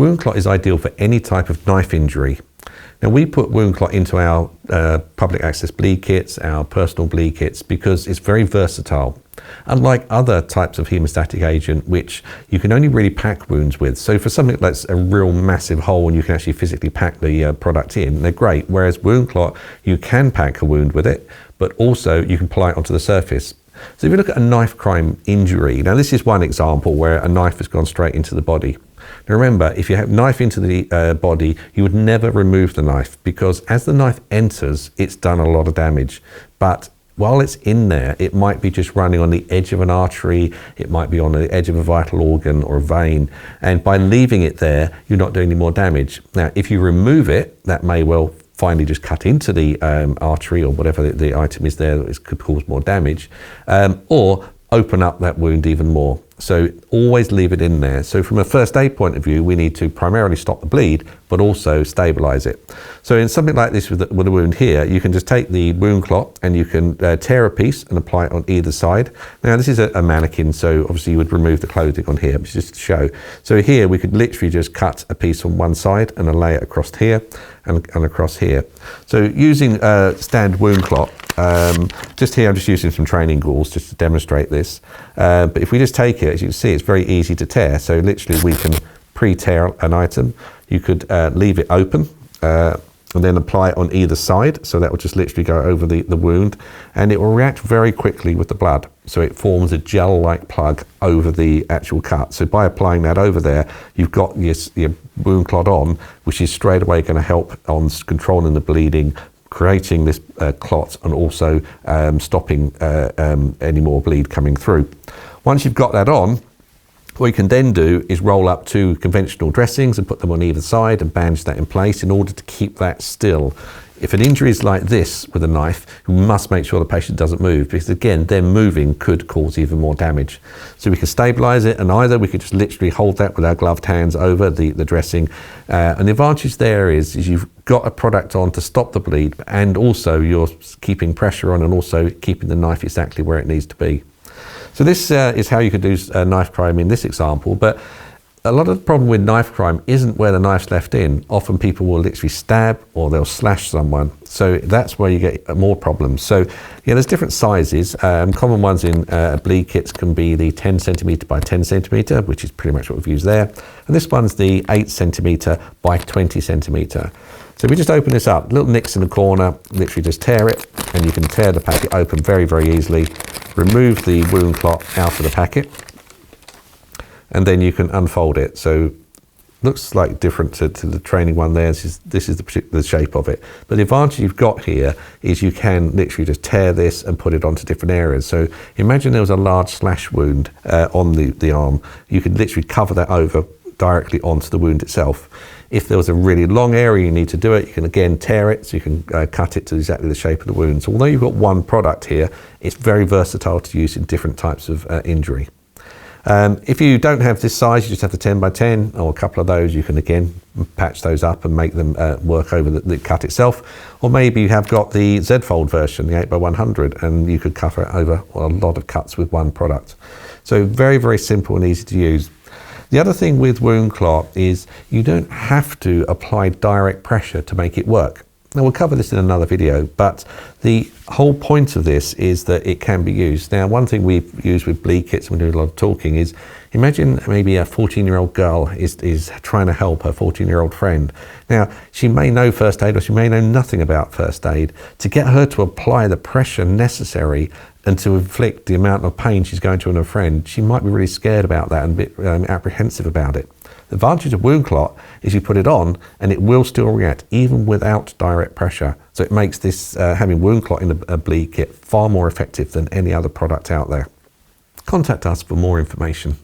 WoundClot is ideal for any type of knife injury. Now we put WoundClot into our public access bleed kits, our personal bleed kits, because it's very versatile. Unlike other types of haemostatic agent, which you can only really pack wounds with. So for something that's a real massive hole and you can actually physically pack the product in, they're great. Whereas WoundClot, you can pack a wound with it, but also you can apply it onto the surface. So if you look at a knife crime injury, now this is one example where a knife has gone straight into the body. Now remember, if you have a knife into the body, you would never remove the knife, because as the knife enters, it's done a lot of damage. But while it's in there, it might be just running on the edge of an artery, it might be on the edge of a vital organ or a vein, and by leaving it there, you're not doing any more damage. Now, if you remove it, that may well finally just cut into the artery or whatever the item is there that could cause more damage, or open up that wound even more. So always leave it in there. So from a first aid point of view, we need to primarily stop the bleed, but also stabilize it. So in something like this with a wound here, you can just take the WoundClot and you can tear a piece and apply it on either side. Now this is a mannequin, so obviously you would remove the clothing on here, but just to show. So here we could literally just cut a piece on one side and then lay it across here and across here. So using standard WoundClot, just here I'm just using some training gauze just to demonstrate this. But if we just take it, as you can see, it's very easy to tear. So literally we can pre-tear an item. You could leave it open and then apply it on either side. So that will just literally go over the wound, and it will react very quickly with the blood. So it forms a gel-like plug over the actual cut. So by applying that over there, you've got your WoundClot on, which is straight away going to help on controlling the bleeding, creating this clot, and also stopping any more bleed coming through. Once you've got that on, what you can then do is roll up 2 conventional dressings and put them on either side and bandage that in place in order to keep that still. If an injury is like this with a knife, you must make sure the patient doesn't move, because again, them moving could cause even more damage. So we can stabilize it, and either we could just literally hold that with our gloved hands over the dressing. And the advantage there is you've got a product on to stop the bleed, and also you're keeping pressure on and also keeping the knife exactly where it needs to be. So this is how you could do knife crime in this example, but a lot of the problem with knife crime isn't where the knife's left in. Often people will literally stab or they'll slash someone. So that's where you get more problems. So yeah, there's different sizes. Common ones in bleed kits can be the 10 centimeter by 10 centimeter, which is pretty much what we've used there. And this one's the 8 centimeter by 20 centimeter. So we just open this up, little nicks in the corner, literally just tear it, and you can tear the packet open very, very easily. Remove the WoundClot out of the packet, and then you can unfold it. So looks like different to the training one there. This is the shape of it. But the advantage you've got here is you can literally just tear this and put it onto different areas. So imagine there was a large slash wound on the arm. You could literally cover that over directly onto the wound itself. If there was a really long area you need to do it, you can again tear it, so you can cut it to exactly the shape of the wound. So although you've got one product here, it's very versatile to use in different types of injury. If you don't have this size, you just have the 10 by 10 or a couple of those, you can again patch those up and make them work over the cut itself. Or maybe you have got the Z-fold version, the 8 by 100, and you could cover it over a lot of cuts with one product. So very, very simple and easy to use. The other thing with WoundClot is you don't have to apply direct pressure to make it work. Now we'll cover this in another video, but the whole point of this is that it can be used. Now one thing we've used with bleed kits, and we do a lot of talking, is imagine maybe a 14-year-old girl is trying to help her 14-year-old friend. Now she may know first aid or she may know nothing about first aid. To get her to apply the pressure necessary and to inflict the amount of pain she's going to on her friend, she might be really scared about that and a bit apprehensive about it. The advantage of WoundClot is you put it on and it will still react even without direct pressure. So it makes this having WoundClot in a bleed kit far more effective than any other product out there. Contact us for more information.